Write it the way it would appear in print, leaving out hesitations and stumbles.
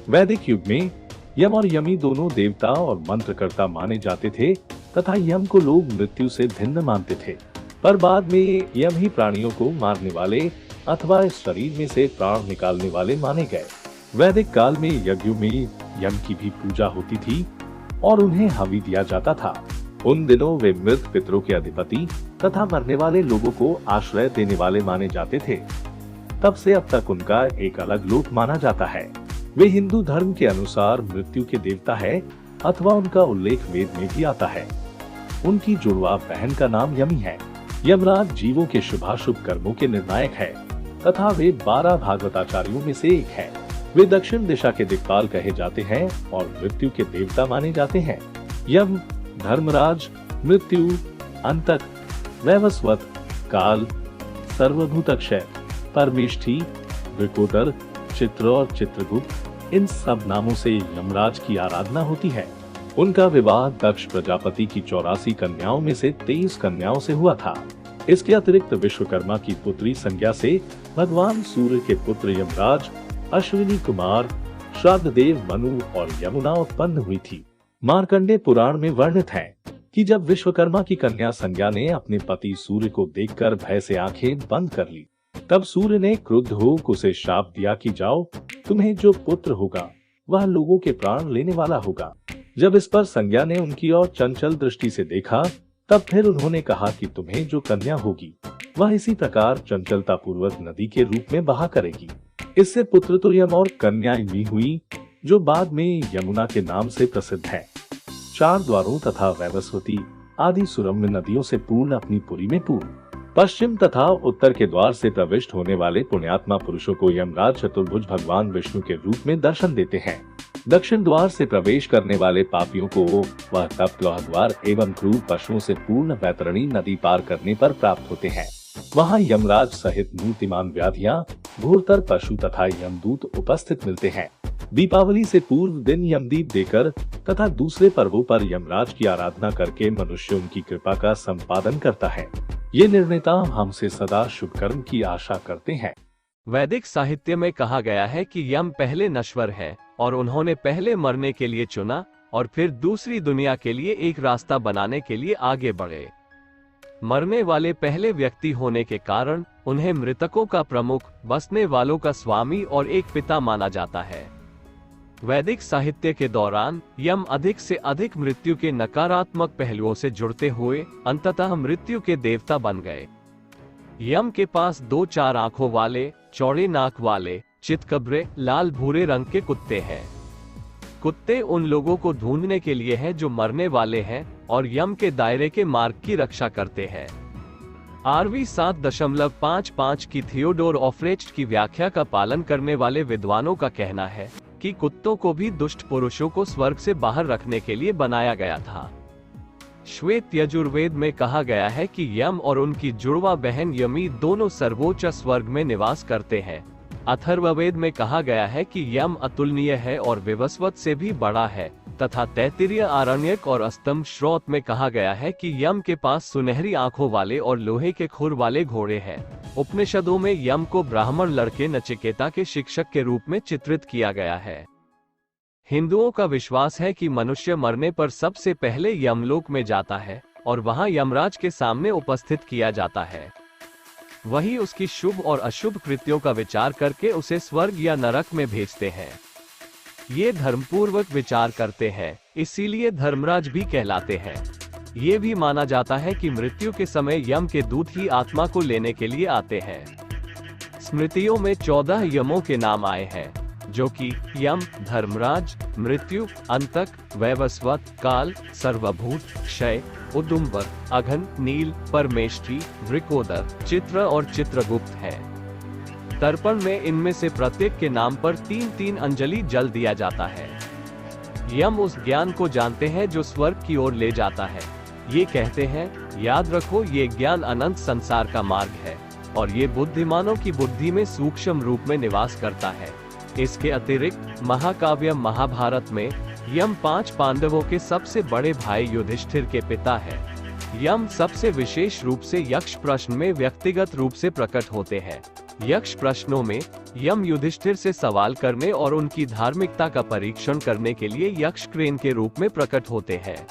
वैदिक युग में यम और यमी दोनों देवता और मंत्रकर्ता माने जाते थे तथा यम को लोग मृत्यु से भिन्न मानते थे। पर बाद में यम ही प्राणियों को मारने वाले अथवा इस शरीर में से प्राण निकालने वाले माने गए। वैदिक काल में यज्ञों में यम की भी पूजा होती थी और उन्हें हवि दिया जाता था। उन दिनों वे मृत पितरों के अधिपति तथा मरने वाले लोगों को आश्रय देने वाले माने जाते थे। तब से अब तक उनका एक अलग लोक माना जाता है। वे हिंदू धर्म के अनुसार मृत्यु के देवता है अथवा उनका उल्लेख वेद में भी आता है। उनकी जुड़वा बहन का नाम यमी है। यमराज जीवों के शुभाशुभ कर्मों के निर्णायक है तथा वे 12 भागवताचार्यों में से एक है। वे दक्षिण दिशा के दिक्पाल कहे जाते हैं और मृत्यु के देवता माने जाते हैं। यम, धर्मराज, मृत्यु, अंतक, वैवस्वत, काल, सर्वभूतक्षय, परमेष्ठी, वृकोदर, चित्र और चित्रगुप्त, इन सब नामों से यमराज की आराधना होती है। उनका विवाह दक्ष प्रजापति की 84 कन्याओं में से 23 कन्याओं से हुआ था। इसके अतिरिक्त विश्वकर्मा की पुत्री संज्ञा से भगवान सूर्य के पुत्र यमराज, अश्विनी कुमार, श्राद्ध देव मनु और यमुना उत्पन्न हुई थी। मार्कंडेय पुराण में वर्णित है कि जब विश्वकर्मा की कन्या संज्ञा ने अपने पति सूर्य को देखकर भय से आंखें बंद कर ली, तब सूर्य ने क्रुद्ध होकर उसे शाप दिया कि जाओ, तुम्हें जो पुत्र होगा वह लोगों के प्राण लेने वाला होगा। जब इस पर संज्ञा ने उनकी ओर चंचल दृष्टि से देखा, तब फिर उन्होंने कहा कि तुम्हें जो कन्या होगी वह इसी प्रकार चंचलता पूर्वक नदी के रूप में बहा करेगी। इससे पुत्र तो यम और कन्या भी हुई, जो बाद में यमुना के नाम से प्रसिद्ध है। 4 द्वारों तथा वैवस्वती आदि सुरम्य नदियों से पूर्ण अपनी पुरी में पूर्व, पश्चिम तथा उत्तर के द्वार से प्रविष्ट होने वाले पुण्यात्मा पुरुषों को यमराज चतुर्भुज भगवान विष्णु के रूप में दर्शन देते हैं। दक्षिण द्वार से प्रवेश करने वाले पापियों को वह तप्त लोह द्वार एवं क्रूर पशुओं से पूर्ण वैतरणी नदी पार करने पर प्राप्त होते हैं। वहाँ यमराज सहित मूर्तिमान व्याधियाँ, घोरतर पशु तथा यमदूत उपस्थित मिलते हैं। दीपावली से पूर्व दिन यमदीप देकर तथा दूसरे पर्वों पर यमराज की आराधना करके मनुष्य उनकी कृपा का संपादन करता है। ये निर्णेता हमसे सदा शुभ कर्म की आशा करते हैं। वैदिक साहित्य में कहा गया है कि यम पहले नश्वर है और उन्होंने पहले मरने के लिए चुना और फिर दूसरी दुनिया के लिए एक रास्ता बनाने के लिए आगे बढ़े। मरने वाले पहले व्यक्ति होने के कारण उन्हें मृतकों का प्रमुख, बसने वालों का स्वामी और एक पिता माना जाता है। वैदिक साहित्य के दौरान यम अधिक से अधिक मृत्यु के नकारात्मक पहलुओं से जुड़ते हुए अंततः मृत्यु के देवता बन गए। यम के पास 2-4 आंखों वाले, चौड़े नाक वाले, चितकबरे, लाल भूरे रंग के कुत्ते हैं। कुत्ते उन लोगों को ढूंढने के लिए हैं जो मरने वाले हैं और यम के दायरे के मार्ग की रक्षा करते हैं। आरवी 7.55 की थियोडोर ऑफ्रेस्ट की व्याख्या का पालन करने वाले विद्वानों का कहना है कि कुत्तों को भी दुष्ट पुरुषों को स्वर्ग से बाहर रखने के लिए बनाया गया था। श्वेत यजुर्वेद में कहा गया है कि यम और उनकी जुड़वा बहन यमी दोनों सर्वोच्च स्वर्ग में निवास करते हैं। अथर्ववेद में कहा गया है कि यम अतुलनीय है और विवस्वत से भी बड़ा है तथा तैत्तिरीय आरण्यक और अस्तम श्रोत में कहा गया है कि यम के पास सुनहरी आंखों वाले और लोहे के खुर वाले घोड़े हैं। उपनिषदों में यम को ब्राह्मण लड़के नचिकेता के शिक्षक के रूप में चित्रित किया गया है। हिंदुओं का विश्वास है कि मनुष्य मरने पर सबसे पहले यमलोक में जाता है और वहां यमराज के सामने उपस्थित किया जाता है। वही उसकी शुभ और अशुभ कृत्यों का विचार करके उसे स्वर्ग या नरक में भेजते हैं। ये धर्मपूर्वक विचार करते हैं, इसीलिए धर्मराज भी कहलाते हैं। ये भी माना जाता है कि मृत्यु के समय यम के दूत ही आत्मा को लेने के लिए आते हैं। स्मृतियों में 14 यमों के नाम आए हैं, जो कि यम, धर्मराज, मृत्यु, अंतक, वैवस्वत, काल, सर्वभूत, क्षय, उदुम्बर, अघन, नील, परमेष्ठी, वृकोदर, चित्र और चित्रगुप्त है। तर्पण में इनमें से प्रत्येक के नाम पर 3-3 अंजलि जल दिया जाता है। यम उस ज्ञान को जानते हैं जो स्वर्ग की ओर ले जाता है। ये कहते हैं, याद रखो ये ज्ञान अनंत संसार का मार्ग है और ये बुद्धिमानों की बुद्धि में सूक्ष्म रूप में निवास करता है। इसके अतिरिक्त महाकाव्य महाभारत में यम 5 पांडवों के सबसे बड़े भाई युधिष्ठिर के पिता है। यम सबसे विशेष रूप से यक्ष प्रश्न में व्यक्तिगत रूप से प्रकट होते हैं। यक्ष प्रश्नों में यम युधिष्ठिर से सवाल करने और उनकी धार्मिकता का परीक्षण करने के लिए यक्ष क्रेन के रूप में प्रकट होते हैं।